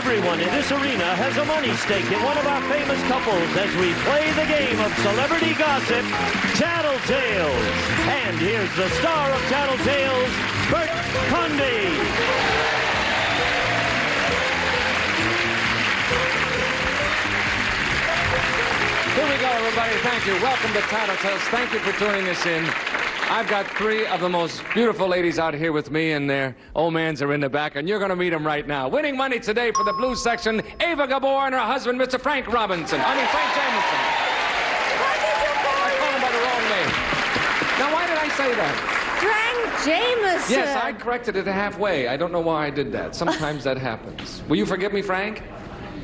Everyone in this arena has a money stake in one of our famous couples as we play the game of celebrity gossip, Tattletales. And here's the star of Tattletales, Bert Convy. Here we go, everybody. Thank you. Welcome to Tattletales. Thank you for tuning us in. I've got three of the most beautiful ladies out here with me, and their old mans are in the back, and you're going to meet them right now. Winning money today for the blues section, Ava Gabor and her husband, Mr. Frank Robinson. Frank Jamison. What did you call I called him by the wrong name. Now, why did I say that? Frank Jamison. Yes, I corrected it halfway. I don't know why I did that. Sometimes that happens. Will you forgive me, Frank?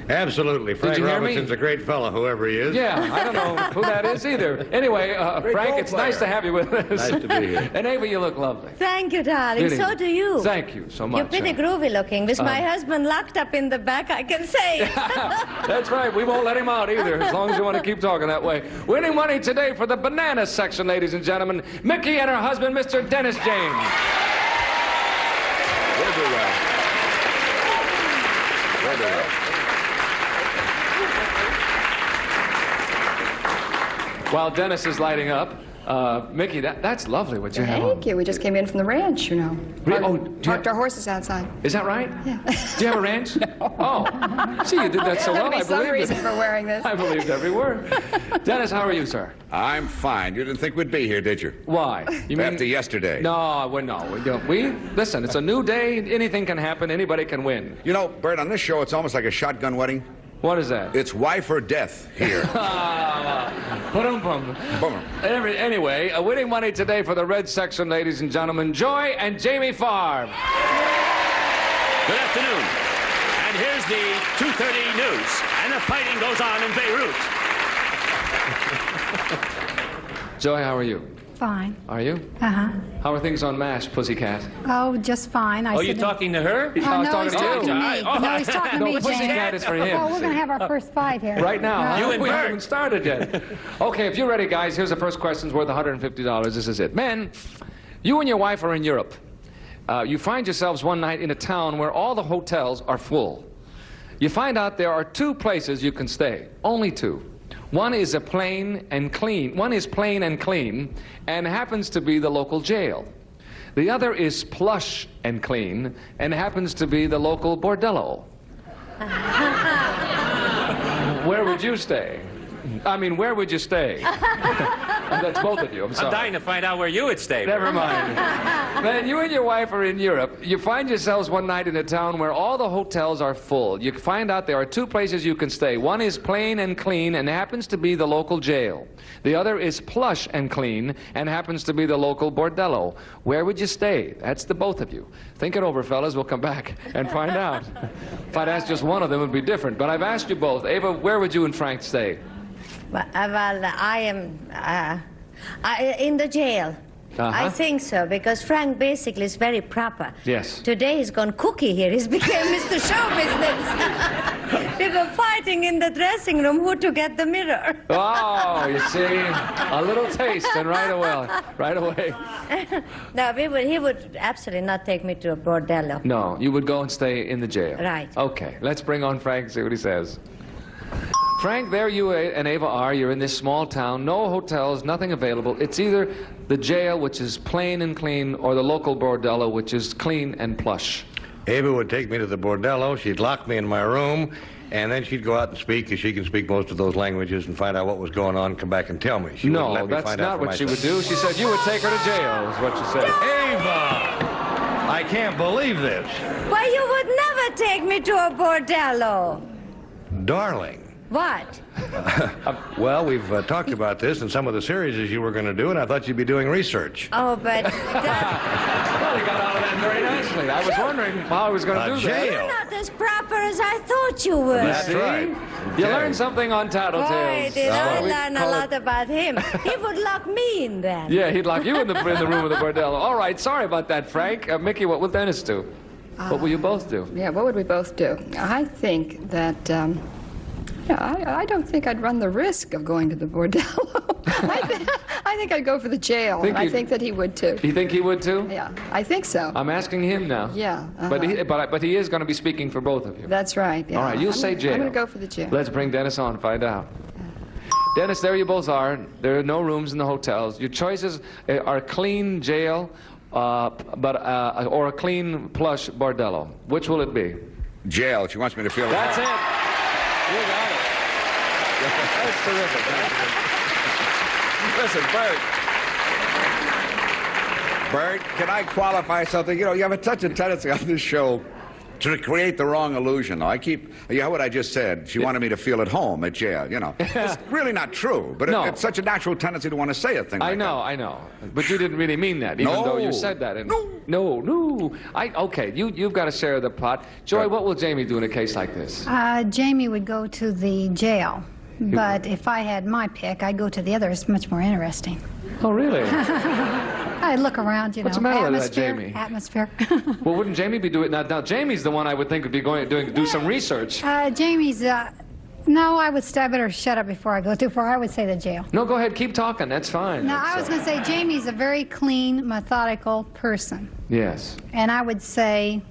Absolutely. Frank Robinson's a great fellow, whoever he is. Yeah, I don't know who that is either. Anyway, Frank, it's nice to have you with us. Nice to be here. And Ava, you look lovely. Thank you, darling. So do you. Thank you so much. You're pretty groovy looking. With my husband locked up in the back, I can say. That's right. We won't let him out either, as long as you want to keep talking that way. Winning money today for the banana section, ladies and gentlemen, Mickey and her husband, Mr. Dennis James. We'll do well. We'll do well. While Dennis is lighting up, Mickey, that's lovely what you have on. Thank you. We just came in from the ranch, you know. Parked our horses outside. Is that right? Yeah. Do you have a ranch? Oh. See, you did that so well. I believed some reason for wearing this. I believed every word. Dennis, how are you, sir? I'm fine. You didn't think we'd be here, did you? Why? You mean after yesterday? No, we don't. Listen, it's a new day. Anything can happen. Anybody can win. You know, Bert, on this show, it's almost like a shotgun wedding. What is that? It's wife or death here. Anyway, winning money today for the red section, ladies and gentlemen, Joy and Jamie Farr. Good afternoon. And here's the 2:30 news. And the fighting goes on in Beirut. Joy, how are you? Fine. Are you? Uh-huh. How are things on MASH, Pussycat? Oh, just fine. Oh, you talking to her? Oh, no, talking he's to you. talking to me. No, he's talking to me, Pussycat James. is for him. Oh, we're going to have our first fight here. Right now. You and we Bert. haven't started yet. Okay, if you're ready, guys, here's the first question. It's worth $150. This is it. Men, you and your wife are in Europe. You find yourselves one night in a town where all the hotels are full. You find out there are two places you can stay. Only two. One is plain and clean, and happens to be the local jail. The other is plush and clean, and happens to be the local bordello. Where would you stay? I mean, where would you stay? That's both of you. I'm sorry. I'm dying to find out where you would stay. Never mind. Man, you and your wife are in Europe. You find yourselves one night in a town where all the hotels are full. You find out there are two places you can stay. One is plain and clean and happens to be the local jail. The other is plush and clean and happens to be the local bordello. Where would you stay? That's the both of you. Think it over, fellas. We'll come back and find out. If I'd asked just one of them, it would be different. But I've asked you both. Ava, where would you and Frank stay? Well, I am in the jail. I think so, because Frank basically is very proper. Yes. Today he's gone cookie here. He's became Mr. Show Business. People fighting in the dressing room who to get the mirror. Oh, you see, a little taste, and right away. No, he would absolutely not take me to a bordello. No, you would go and stay in the jail. Right. Okay, let's bring on Frank and see what he says. Frank, there you and Ava are. You're in this small town, no hotels, nothing available. It's either the jail, which is plain and clean, or the local bordello, which is clean and plush. Ava would take me to the bordello. She'd lock me in my room, and then she'd go out and speak, because she can speak most of those languages, and find out what was going on and come back and tell me. She wouldn't let me that's find not out for what she myself. would do. She said you would take her to jail, is what she said. Ava! I can't believe this. Why, you would never take me to a bordello. Darling. What? Well, we've talked about this in some of the series you were going to do, and I thought you'd be doing research. Oh, but Well, he got out of that very nicely. I was wondering how I was going to do that. you're not as proper as I thought you were. That's right. You Okay. learned something on Tattletales. Boy, did I We learn a call lot it- about him. He would lock me in then. Yeah, he'd lock you in the room with the bordello. All right, sorry about that, Frank. Mickey, what will Dennis do? What will you both do? Yeah, what would we both do? I think that, I don't think I'd run the risk of going to the bordello. I think I'd go for the jail, and I think that he would too. You think he would too? Yeah, I think so. I'm asking him now. Yeah. But he is going to be speaking for both of you. That's right. Yeah. All right, you'll say jail. I'm going to go for the jail. Let's bring Dennis on and find out. Dennis, there you both are. There are no rooms in the hotels. Your choices are clean jail, or a clean plush bordello. Which will it be? Jail. She wants me to feel That's it. You got it. That's terrific. Listen, Bert, can I qualify something? You know, you have such a tendency on this show to create the wrong illusion. Though you know what I just said? She wanted me to feel at home at jail, you know. It's really not true, but it's such a natural tendency to want to say a thing like that. I know. But you didn't really mean that, even though you said that. No. Okay, you've got to share the pot. Joy, what will Jamie do in a case like this? Jamie would go to the jail. But if I had my pick, I'd go to the other. It's much more interesting. Oh, really? I'd look around, you know. What's the matter with that, atmosphere, Jamie? Atmosphere. Well, wouldn't Jamie be doing it? Now, Jamie's the one I would think would be do some research. Jamie's, no, I better shut up before I go too far. I would say the jail. No, go ahead, keep talking. That's fine. No, I was going to say Jamie's a very clean, methodical person. Yes. And I would say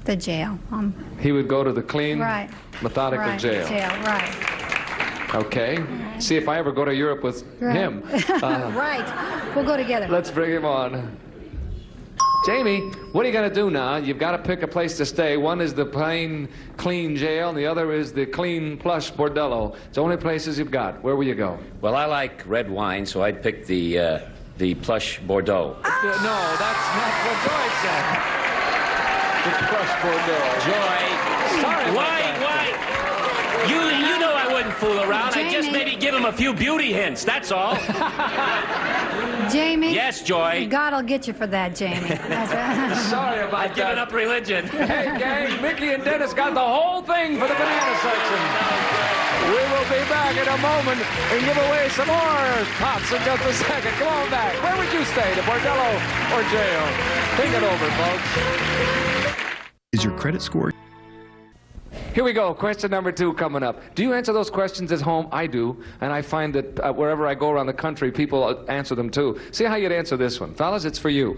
the jail. He would go to the clean, methodical jail. Jail, right. Okay. See if I ever go to Europe with him. Right. We'll go together. Let's bring him on. Jamie, what are you going to do now? You've got to pick a place to stay. One is the plain, clean jail, and the other is the clean, plush bordello. It's the only places you've got. Where will you go? Well, I like red wine, so I'd pick the plush Bordeaux. No, that's not what Joy said. The plush Bordeaux. Joy. Sorry. Why? You know I wouldn't fool around. I'd just maybe give him a few beauty hints, that's all. Jamie? Yes, Joy? God will get you for that, Jamie. That's right. Sorry about I've given up religion. Hey, gang, Mickey and Dennis got the whole thing for the banana section. We will be back in a moment and give away some more pots in just a second. Come on back. Where would you stay, the bordello or jail? Think it over, folks. Is your credit score? Here we go. Question number 2 coming up. Do you answer those questions at home? I do. And I find that wherever I go around the country, people answer them too. See how you'd answer this one. Fellas, it's for you.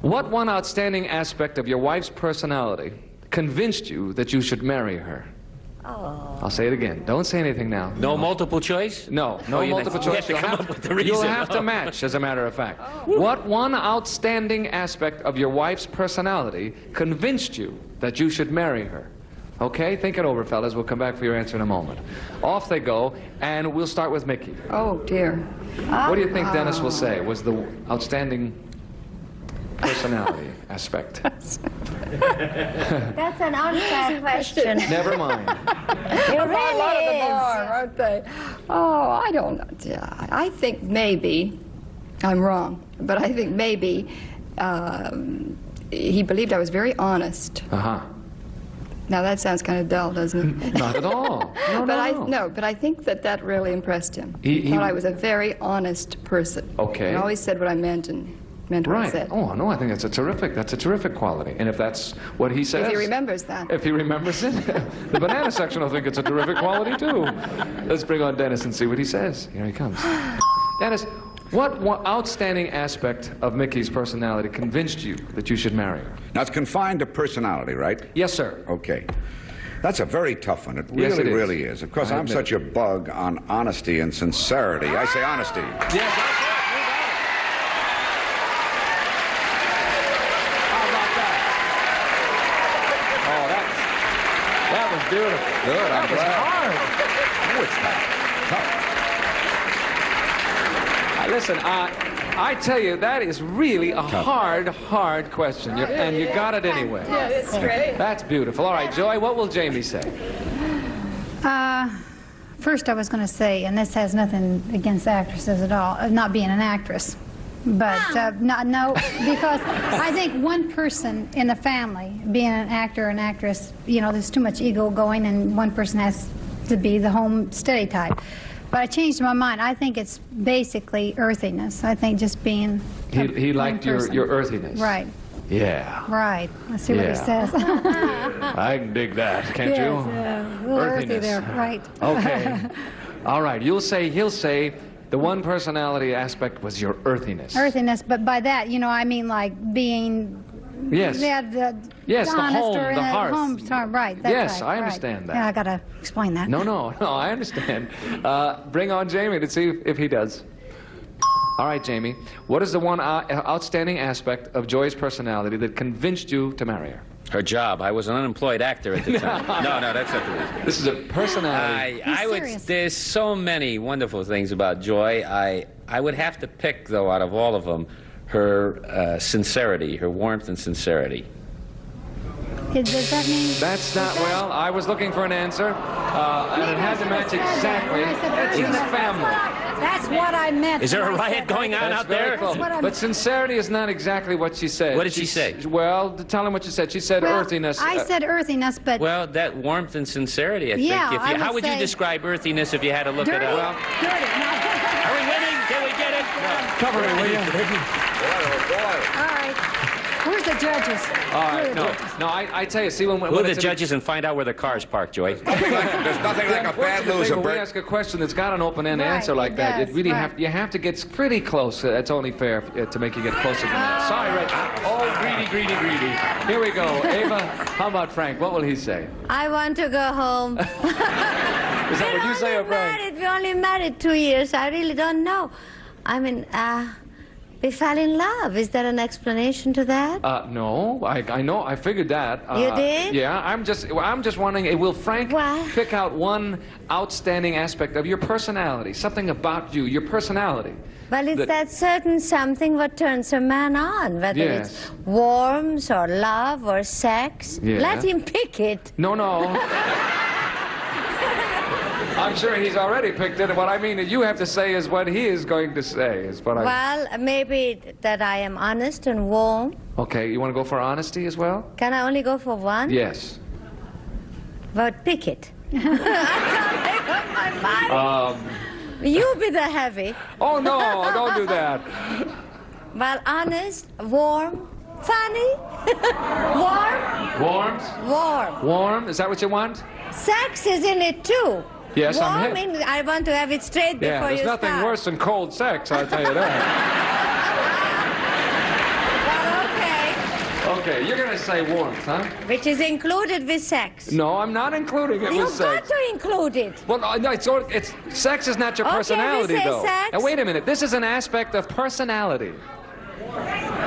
What one outstanding aspect of your wife's personality convinced you that you should marry her? Oh. I'll say it again. Don't say anything now. No multiple choice? No multiple choice. You have to come up with the reason. You'll have to match, as a matter of fact. Oh. What one outstanding aspect of your wife's personality convinced you that you should marry her? Okay, think it over, fellas. We'll come back for your answer in a moment. Off they go, and we'll start with Mickey. Oh, dear. What do you think Dennis will say was the outstanding personality aspect? That's an unfair question. Never mind. It A lot really of the is. bar, aren't they? Oh, I don't know. I think maybe, I'm wrong, but I think maybe he believed I was very honest. Uh-huh. Now that sounds kind of dull, doesn't it? Not at all. No. But I think that really impressed him. He thought I was a very honest person. Okay. I always said what I meant and meant what I said. Oh no, I think that's a terrific quality. And if that's what he says, If he remembers that. If he remembers it, the banana section will think it's a terrific quality too. Let's bring on Dennis and see what he says. Here he comes. Dennis, what outstanding aspect of Mickey's personality convinced you that you should marry her? Now, it's confined to personality, right? Yes, sir. Okay. That's a very tough one. It really, Yes, it is. really is. Of course, I'm such a bug on honesty and sincerity. I say honesty. Yes, that's it. You got it. How about that? Oh, that was beautiful. Good, That I'm was glad. hard. Oh, it's tough. Listen, I tell you, that is really a hard question. And you got it anyway. Yeah, it's great. That's beautiful. All right, Joy, what will Jamie say? First I was going to say, and this has nothing against actresses at all, not being an actress. But no, because I think one person in the family, being an actor or an actress, you know, there's too much ego going, and one person has to be the home steady type. But I changed my mind. I think it's basically earthiness. I think just being He liked your earthiness. Right. Yeah. Right. Let's see what he says. I can dig that, can't you? A little earthy there. Right. Okay. All right. He'll say the The one personality aspect was your earthiness. Earthiness, but by that, you know, I mean like being... Yes. Yeah, yes, the honest home, or the hearth. Right, that's yes, right, I understand that. Yeah, I got to explain that. No, I understand. Bring on Jamie to see if he does. All right, Jamie, what is the one outstanding aspect of Joy's personality that convinced you to marry her? Her job. I was an unemployed actor at the time. No, that's not the reason. This is a personality. There's so many wonderful things about Joy. I would have to pick, though, out of all of them, her sincerity, her warmth and sincerity. Does that mean... That's not, well, I was looking for an answer, and it had to match exactly. It's in the family. That's what I meant. Is there a riot going on out there? But sincerity is not exactly what she said. What did she say? Well, tell him what she said. She said earthiness. I said earthiness, but... Well, that warmth and sincerity, I think. Yeah, How would you describe earthiness if you had to look it up? Well, dirty. Are we winning? Can we get it? No. Cover it, will you? All right. Where's the judges? All right, no, I tell you, see when Who are the judges and find out where the car's parked, Joy? There's nothing like a bad loser, when we Bert. ask a question that's got an open-end Right, answer like it that, does, it really right. you have to get pretty close. That's only fair to make you get closer than that. Sorry, Reg. Oh, greedy. Here we go. Ava, how about Frank? What will he say? I want to go home. Is that what you say, or Frank? We only married 2 years. I really don't know. I mean, we fell in love. Is there an explanation to that? No, I know. I figured that. You did? Yeah. I'm just wondering. Will Frank pick out one outstanding aspect of your personality? Something about you, your personality. Well, it's that certain something what turns a man on, whether it's warmth or love or sex. Yeah. Let him pick it. No. I'm sure he's already picked it. What I mean that you have to say is what he is going to say. Is what Well, maybe that I am honest and warm. Okay, you want to go for honesty as well? Can I only go for one? Yes. But pick it. I can't make up my mind. You be the heavy. Oh, no, don't do that. Well, honest, warm, funny, warm. Warm? Is that what you want? Sex is in it too. Yes, warm, I'm hip. I want to have it straight before you there's nothing start. worse than cold sex, I'll tell you that. Well, okay, you're going to say warmth, huh? which is included with sex. No, I'm not including it with You've sex. got to include it. Well, no, it's sex is not your Okay, personality, we say though. sex. Now, wait a minute. This is an aspect of personality.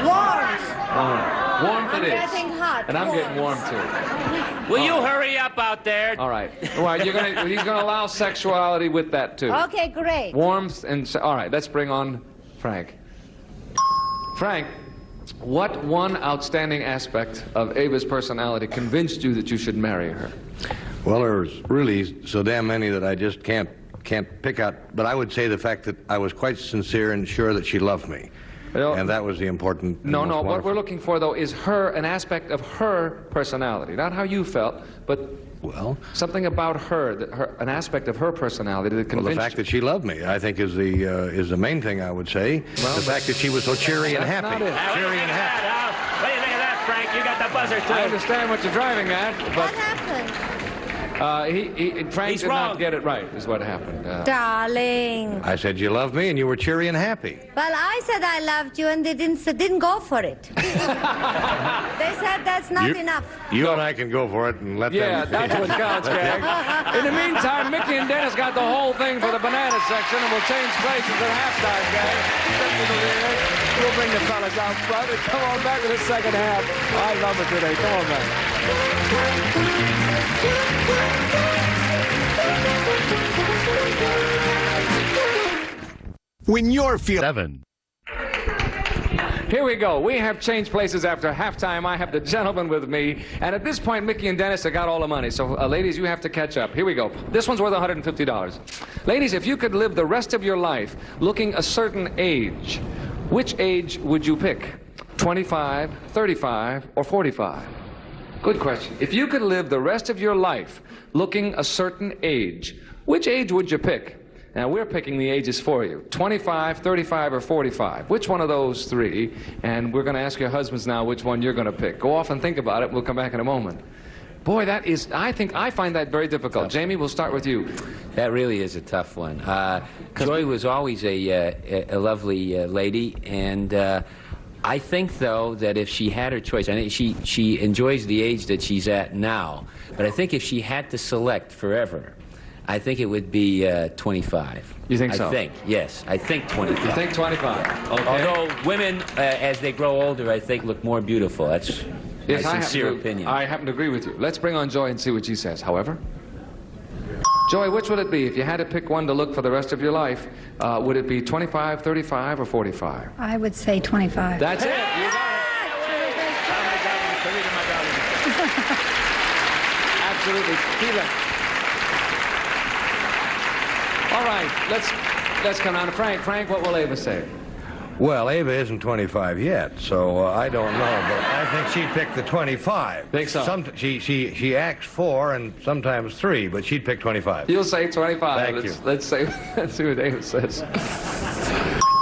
Warmth. Warmth I'm it is. getting hot. And I'm getting warm, too. Will you hurry up out there? All right. He's going to allow sexuality with that, too. Okay, great. Warmth and... All right, let's bring on Frank. Frank, what one outstanding aspect of Ava's personality convinced you that you should marry her? Well, there's really so damn many that I just can't pick out. But I would say the fact that I was quite sincere and sure that she loved me. And that was the important... No, what we're looking for, though, is an aspect of her personality. Not how you felt, but something about her, an aspect of her personality that convinced Well, the fact that she loved me, I think, is the main thing, I would say. Well, the fact that she was so cheery and happy. Not it. Cheery and happy. What do you think of that, Frank? You got the buzzer, too. I understand what you're driving at, but... What happened? Frank He's did wrong. not get it right, is what happened. Darling. I said you loved me and you were cheery and happy. Well, I said I loved you, and they didn't go for it. They said that's not enough. You and I can go for it and let them... Yeah, that's what counts, gang. In the meantime, Mickey and Dennis got the whole thing for the banana section, and we'll change places at halftime, gang. We'll bring the fellas out front and come on back to the second half. I love it today. Come on back. When you're feeling 7. Here we go. We have changed places after halftime. I have the gentleman with me. And at this point, Mickey and Dennis have got all the money. So, ladies, you have to catch up. Here we go. This one's worth $150. Ladies, if you could live the rest of your life looking a certain age, which age would you pick? 25, 35, or 45? Good question. If you could live the rest of your life looking a certain age, which age would you pick? Now, we're picking the ages for you. 25, 35, or 45. Which one of those three? And we're going to ask your husbands now which one you're going to pick. Go off and think about it. We'll come back in a moment. Boy, that is, I find that very difficult. Jamie, we'll start with you. That really is a tough one. Joy was always a lovely lady, and I think, though, that if she had her choice, I think she enjoys the age that she's at now, but I think if she had to select forever, I think it would be 25. You think so? I think, yes. I think 25. You think 25? Okay. Although women, as they grow older, I think look more beautiful. That's my sincere opinion. I happen to agree with you. Let's bring on Joy and see what she says. However, Joy, which would it be? If you had to pick one to look for the rest of your life, would it be 25, 35, or 45? I would say 25. That's it. You got it. Absolutely. Keep it. All right, let's come down to Frank. Frank, what will Ava say? Well, Ava isn't 25 yet, so I don't know, but I think she'd pick the 25. Think so? She acts 4 and sometimes 3, but she'd pick 25. You'll say 25. Thank you. Let's see what Ava says.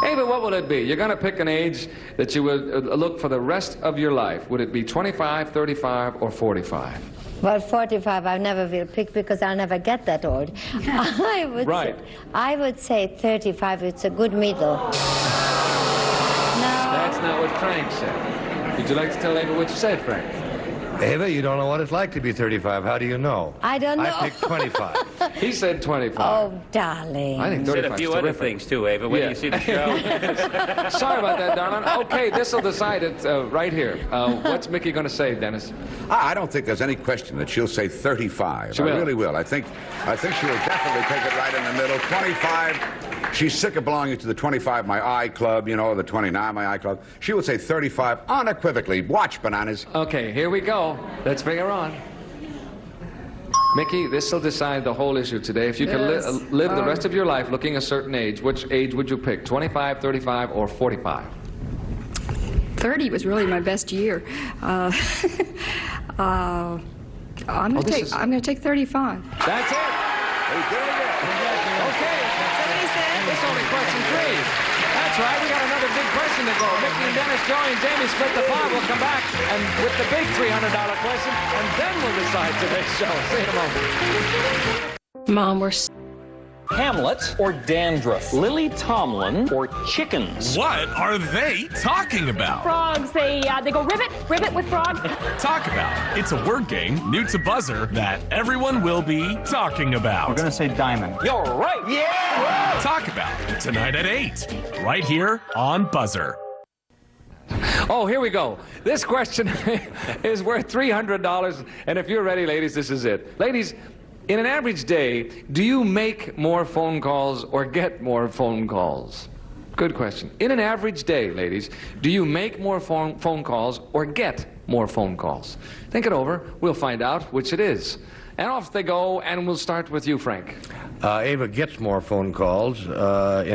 Ava, what will it be? You're going to pick an age that you would look for the rest of your life. Would it be 25, 35, or 45? Well, 45 I never will pick because I'll never get that old. I would say 35. It's a good middle. That's not what Frank said. Would you like to tell Ava what you said, Frank? Ava, you don't know what it's like to be 35. How do you know? I don't know. I picked 25. He said 25. Oh, darling. I think 35 said a few other things, too, Ava, when you see the show. Sorry about that, darling. Okay, this will decide it right here. What's Mickey going to say, Dennis? I don't think there's any question that she'll say 35. She will. I really will. I think she will definitely take it right in the middle. 25. She's sick of belonging to the 25 My Eye Club, you know, the 29 My Eye Club. She would say 35 unequivocally. Watch, bananas. Okay, here we go. Let's bring her on. Mickey, this will decide the whole issue today. If you could live the rest of your life looking a certain age, which age would you pick? 25, 35, or 45? 30 was really my best year. I'm going to take 35. That's it. Okay. This only question 3. That's right. We got another big question to go. Mickey and Dennis, Joey and Jamie split the pot. We'll come back and with the big $300 question, and then we'll decide today's show. See you in a moment. Mom, we're Hamlet or dandruff? Lily Tomlin or chickens? What are they talking about? frogs. They go ribbit with frogs. Talk about. It's a word game new to Buzzer that everyone will be talking about. We're gonna say diamond. You're right. Yeah! Talk about tonight at 8, right here on Buzzer. Oh, here we go. This question is worth $300, and if you're ready, ladies, this is it. Ladies, in an average day, do you make more phone calls or get more phone calls? Good question. In an average day, ladies, do you make more phone calls or get more phone calls? Think it over. We'll find out which it is. And off they go, and we'll start with you, Frank. Ava gets more phone calls in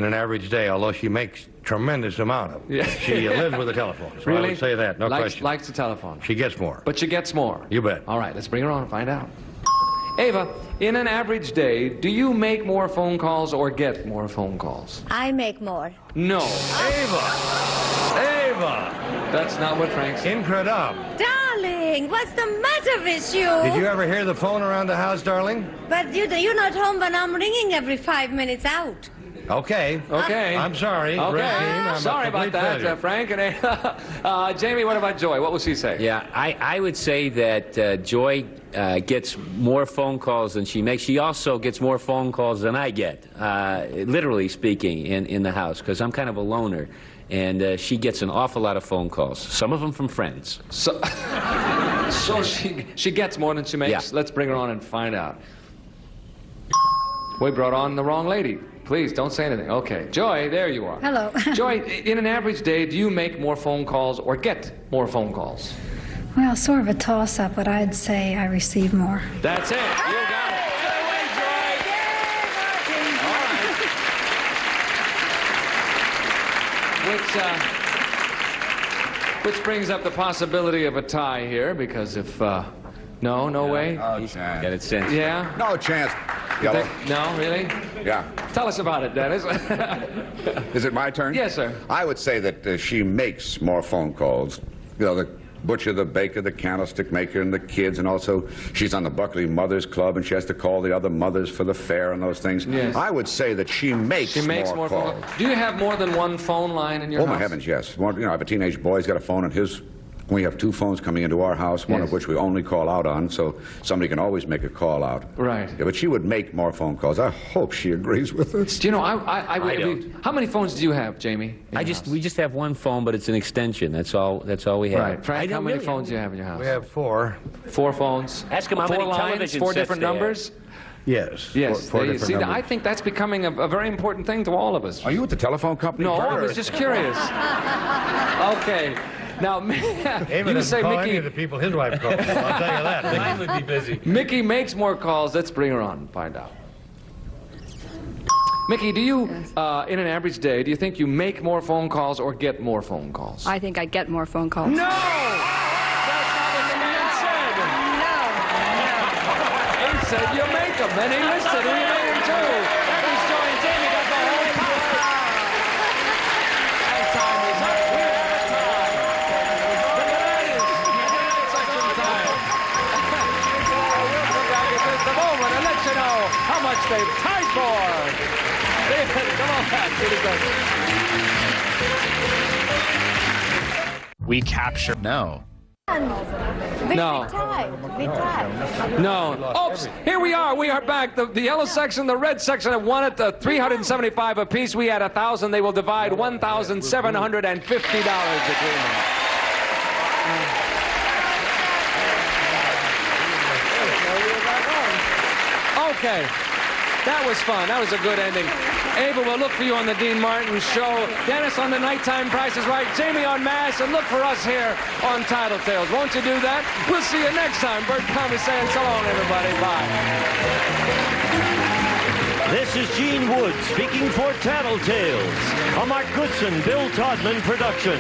an average day, although she makes tremendous amount of them. Yeah. She lives with a telephone, so Really? I would say that, no question. Likes the telephone. She gets more. But she gets more. You bet. All right, let's bring her on and find out. Ava, in an average day, do you make more phone calls or get more phone calls? I make more. No. Ava! That's not what Frank said. Incredible. Darling, what's the matter with you? Did you ever hear the phone around the house, darling? But you're not home when I'm ringing every 5 minutes out. Okay. Okay. I'm sorry. Okay. Red team, I'm sorry a about complete that, failure. Frank. And Jamie, what about Joy? What will she say? Yeah, I would say that Joy gets more phone calls than she makes. She also gets more phone calls than I get, literally speaking, in the house, because I'm kind of a loner. And she gets an awful lot of phone calls, some of them from friends. So she gets more than she makes? Yeah. Let's bring her on and find out. We brought on the wrong lady. Please, don't say anything. Okay. Joy, there you are. Hello. Joy, in an average day, do you make more phone calls or get more phone calls? Well, sort of a toss-up, but I'd say I receive more. That's it. You got it. Get away, Joy. All right. Which brings up the possibility of a tie here, because if... No way? No chance. Get it cinched. Yeah? No chance. You Yellow. think- No, really? Yeah. Tell us about it, Dennis. Is it my turn? Yes, sir. I would say that she makes more phone calls. You know, butcher, the baker, the candlestick maker, and the kids, and also she's on the Buckley Mothers Club, and she has to call the other mothers for the fair and those things. Yes. I would say that she makes more calls. phone calls. Do you have more than one phone line in your house? Oh, my heavens, yes. You know, I have a teenage boy. He's got a phone in his... We have 2 phones coming into our house, one of which we only call out on, so somebody can always make a call out. Right. Yeah, but she would make more phone calls. I hope she agrees with us. Do you know, I how many phones do you have, Jamie? We just have one phone, but it's an extension. That's all we have. Right. Frank, how many phones do you have in your house? We have 4. 4 phones. Ask him how 4 many lines, television 4 sets different they have. numbers? Yes. Yes. Four different See, numbers. I think that's becoming a very important thing to all of us. Are you at the telephone company? No, I was just curious. Okay. Now, you say Mickey... any of the people his wife calls. I'll tell you that. Mine would be busy. Mickey makes more calls. Let's bring her on and find out. Mickey, do you, in an average day, do you think you make more phone calls or get more phone calls? I think I get more phone calls. No! That's not what the man said. No. He said you make them, and he listed who you made them to. That was Joey and Jamie got the whole pile. And time is up. We're out of time. Look at that. It's section time. We'll come back in just a moment and let you know how much they've tied for. David, come on back. Here we go. We capture. No. No. We tied. No. Oops. Here we are. We are back. The yellow section, the red section have won it. 375 apiece. We had 1,000. They will divide $1,750 between them. Okay. That was fun. That was a good ending. Ava, we'll look for you on the Dean Martin Show. Dennis on the Nighttime Price is Right. Jamie on Mass. And look for us here on Tattletales. Won't you do that? We'll see you next time. Bert Convy saying so long, everybody. Bye. This is Gene Wood speaking for Tattletales, a Mark Goodson, Bill Todman production.